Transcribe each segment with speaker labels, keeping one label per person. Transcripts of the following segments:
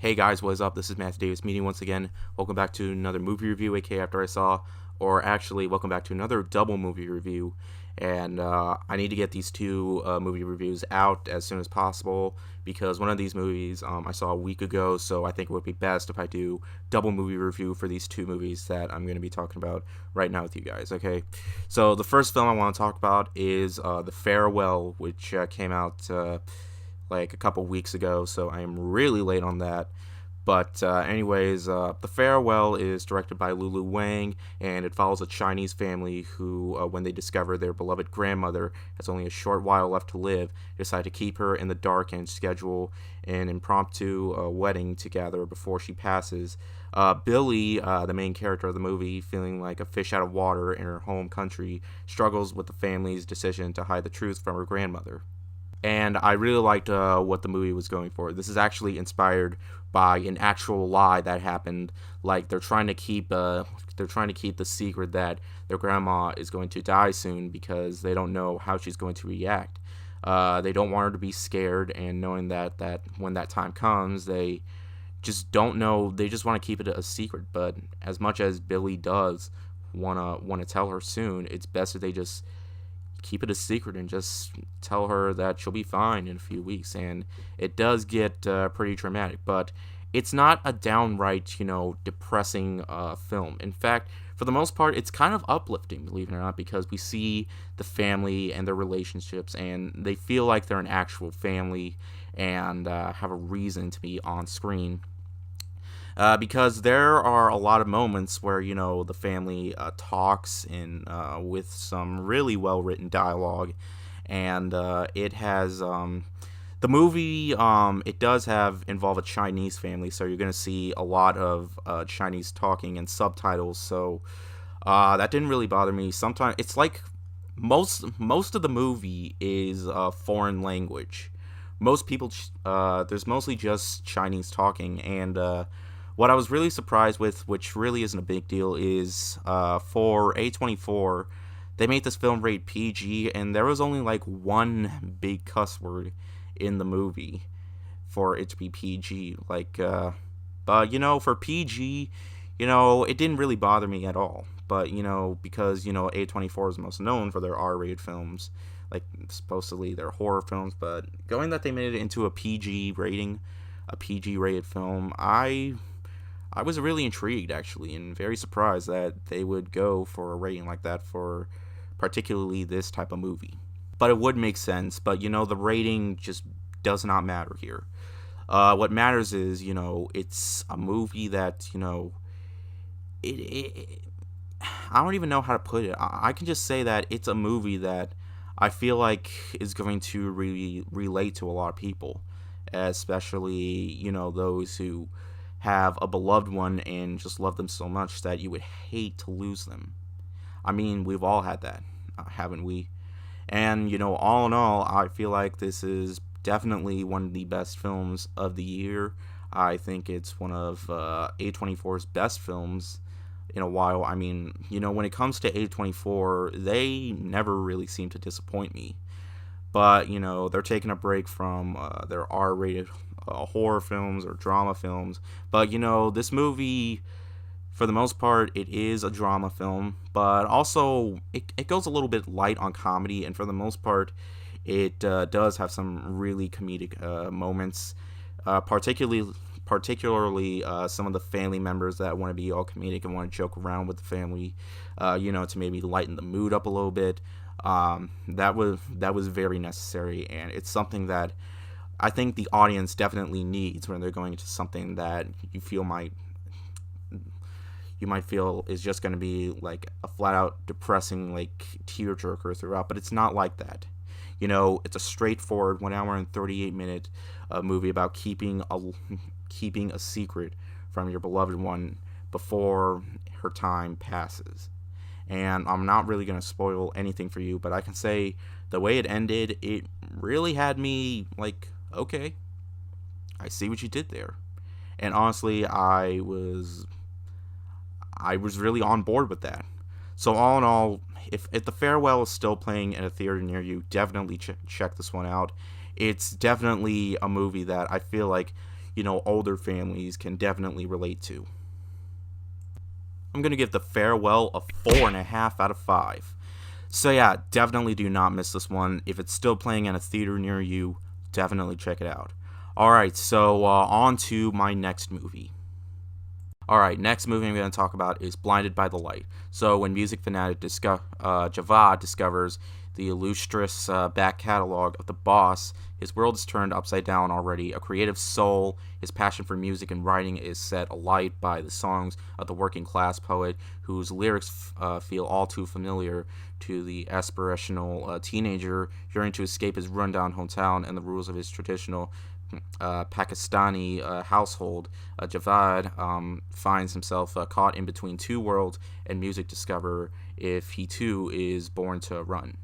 Speaker 1: Hey guys, what is up? This is Matthew Davis meeting once again. Welcome back to another movie review, aka After I Saw, or actually, welcome back to another double movie review. And I need to get these two movie reviews out as soon as possible because one of these movies I saw a week ago, so I think it would be best if I do double movie review for these two movies that I'm going to be talking about right now with you guys. Okay, so the first film I want to talk about is The Farewell, which came out like a couple weeks ago, so I am really late on that. But anyways, The Farewell is directed by Lulu Wang, and it follows a Chinese family who, when they discover their beloved grandmother has only a short while left to live, decide to keep her in the dark and schedule an impromptu wedding together before she passes. Billy, the main character of the movie, feeling like a fish out of water in her home country, struggles with the family's decision to hide the truth from her grandmother, and I really liked what the movie was going for. This is actually inspired by an actual lie that happened. Like they're trying to keep the secret that their grandma is going to die soon because they don't know how she's going to react. They don't want her to be scared, and knowing that when that time comes, they just don't know. They just want to keep it a secret. But as much as Billy does wanna tell her soon, it's best if they just keep it a secret and just tell her that she'll be fine in a few weeks. And it does get pretty dramatic, but it's not a downright, depressing film. In fact, for the most part, it's kind of uplifting, believe it or not, because we see the family and their relationships, and they feel like they're an actual family and have a reason to be on screen, because there are a lot of moments where the family talks in with some really well written dialogue, and it has the movie it does have involve a Chinese family, so you're gonna see a lot of Chinese talking and subtitles. So that didn't really bother me. Sometimes it's like most of the movie is foreign language. Most people there's mostly just Chinese talking, and what I was really surprised with, which really isn't a big deal, is for A24, they made this film rated PG, and there was only like one big cuss word in the movie for it to be PG. But for PG, it didn't really bother me at all. But because A24 is most known for their R-rated films, like supposedly they're horror films, but going that they made it into a PG rating, a PG rated film, I was really intrigued, actually, and very surprised that they would go for a rating like that for particularly this type of movie. But it would make sense, but the rating just does not matter here. What matters is, it's a movie that, it I don't even know how to put it. I can just say that it's a movie that I feel like is going to really relate to a lot of people, especially, those who have a beloved one and just love them so much that you would hate to lose them. I mean, we've all had that, haven't we? And, all in all, I feel like this is definitely one of the best films of the year. I think it's one of A24's best films in a while. I mean, when it comes to A24, they never really seem to disappoint me. But, they're taking a break from their R-rated horror films or drama films. But, this movie, for the most part, it is a drama film, but also it goes a little bit light on comedy, and for the most part, it does have some really comedic moments, particularly some of the family members that want to be all comedic and want to joke around with the family, to maybe lighten the mood up a little bit. That was very necessary, and it's something that I think the audience definitely needs when they're going into something that you might feel is just going to be like a flat out depressing like tearjerker throughout, but it's not like that. It's a straightforward 1 hour and 38-minute movie about keeping a secret from your beloved one before her time passes. And I'm not really going to spoil anything for you, but I can say the way it ended, it really had me like, okay, I see what you did there. And honestly, I was really on board with that. So all in all, if The Farewell is still playing in a theater near you, definitely check this one out. It's definitely a movie that I feel like older families can definitely relate to. I'm going to give The Farewell a 4.5 out of 5. So yeah, definitely do not miss this one. If it's still playing in a theater near you, definitely check it out. Alright, so on to my next movie. Alright, next movie I'm going to talk about is Blinded by the Light. So when music fanatic Javad discovers the illustrious back catalog of the boss, his world is turned upside down already. A creative soul, his passion for music and writing is set alight by the songs of the working class poet, whose lyrics feel all too familiar to the aspirational teenager yearning to escape his rundown hometown and the rules of his traditional Pakistani household. Javad finds himself caught in between two worlds and music discover if he too is born to run.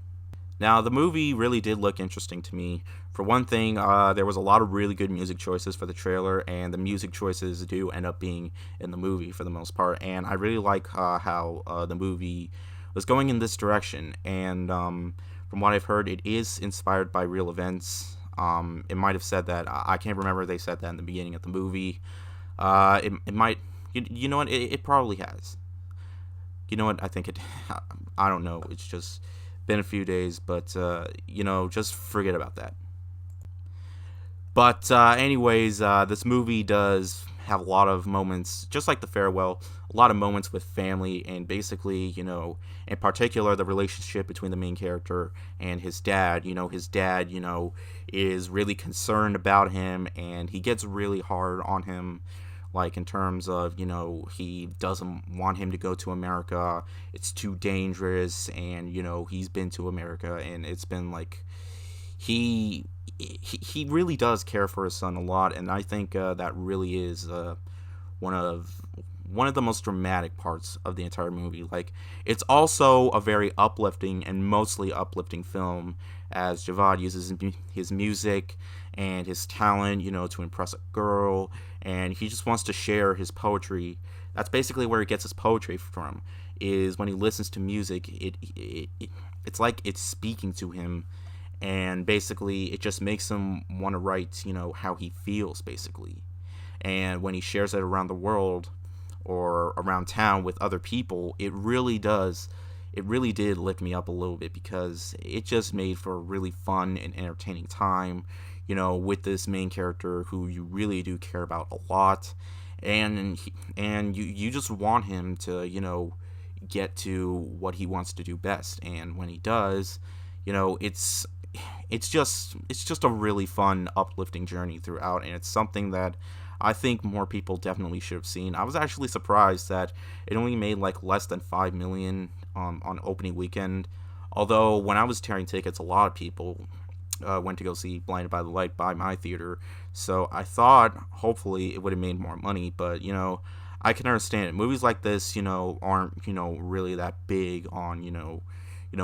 Speaker 1: Now, the movie really did look interesting to me. For one thing, there was a lot of really good music choices for the trailer, and the music choices do end up being in the movie for the most part. And I really like how the movie was going in this direction. And from what I've heard, it is inspired by real events. It might have said that. I can't remember if they said that in the beginning of the movie. It might. You know what? It probably has. You know what? I think it. I don't know. It's just been a few days, but just forget about that. But anyways, this movie does have a lot of moments, just like The Farewell, a lot of moments with family, and basically, in particular, the relationship between the main character and his dad. His dad, is really concerned about him, and he gets really hard on him, like in terms of, he doesn't want him to go to America. It's too dangerous, and, he's been to America, and it's been like, he really does care for his son a lot, and I think that really is one of the most dramatic parts of the entire movie. Like, it's also a very uplifting and mostly uplifting film, as Javad uses his music and his talent, to impress a girl, and he just wants to share his poetry. That's basically where he gets his poetry from, is when he listens to music. It's like it's speaking to him, and basically it just makes him want to write, how he feels, basically. And when he shares it around the world or around town with other people, it really did lift me up a little bit, because it just made for a really fun and entertaining time, with this main character who you really do care about a lot, and you just want him to, get to what he wants to do best, and when he does, it's just a really fun, uplifting journey throughout, and it's something that I think more people definitely should have seen. I was actually surprised that it only made like less than 5 million on opening weekend. Although when I was tearing tickets, a lot of people went to go see Blinded by the Light by my theater. So I thought hopefully it would have made more money. But I can understand it. Movies like this, aren't really that big on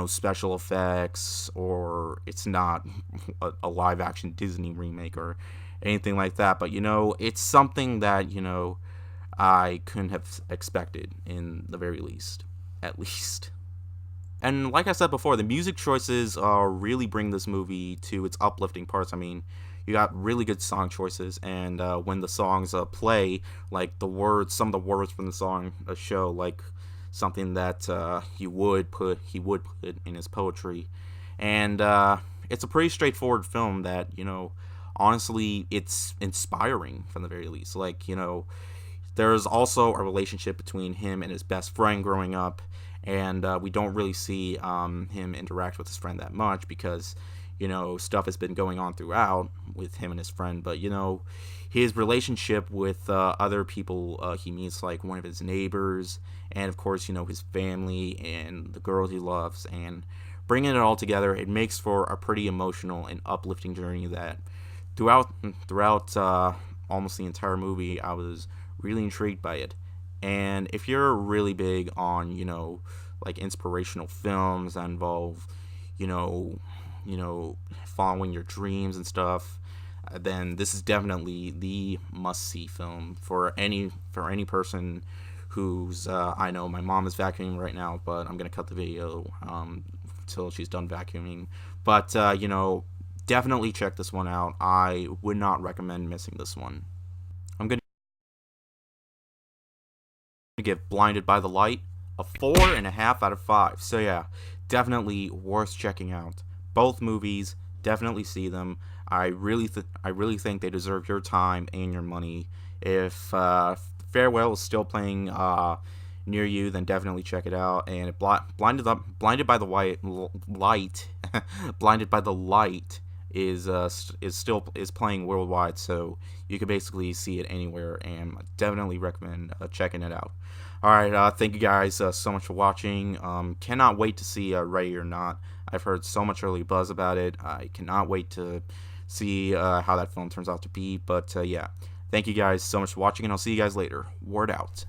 Speaker 1: special effects, or it's not a live action Disney remake or anything like that, but it's something that I couldn't have expected, in the very least, at least. And like I said before, the music choices really bring this movie to its uplifting parts. I mean, you got really good song choices, and when the songs play, like some of the words from the song show like something that he would put in his poetry, and it's a pretty straightforward film that honestly, it's inspiring from the very least. Like, there's also a relationship between him and his best friend growing up, and we don't really see him interact with his friend that much, because stuff has been going on throughout with him and his friend. But his relationship with other people he meets, like one of his neighbors, and of course his family and the girl he loves, and bringing it all together, it makes for a pretty emotional and uplifting journey that throughout almost the entire movie, I was really intrigued by it. And if you're really big on like inspirational films that involve following your dreams and stuff, then this is definitely the must-see film for any person who's I know my mom is vacuuming right now, but I'm gonna cut the video till she's done vacuuming. But definitely check this one out. I would not recommend missing this one. give Blinded by the Light a 4.5 out of 5. So yeah, definitely worth checking out. Both movies, definitely see them. I really think they deserve your time and your money. If Farewell is still playing near you, then definitely check it out. And Blinded by the Light, Blinded by the Light is still playing worldwide, so you can basically see it anywhere, and definitely recommend checking it out. All right, thank you guys so much for watching. Cannot wait to see Ready or Not. I've heard so much early buzz about it. I cannot wait to see how that film turns out to be. But yeah, thank you guys so much for watching, and I'll see you guys later. Word out.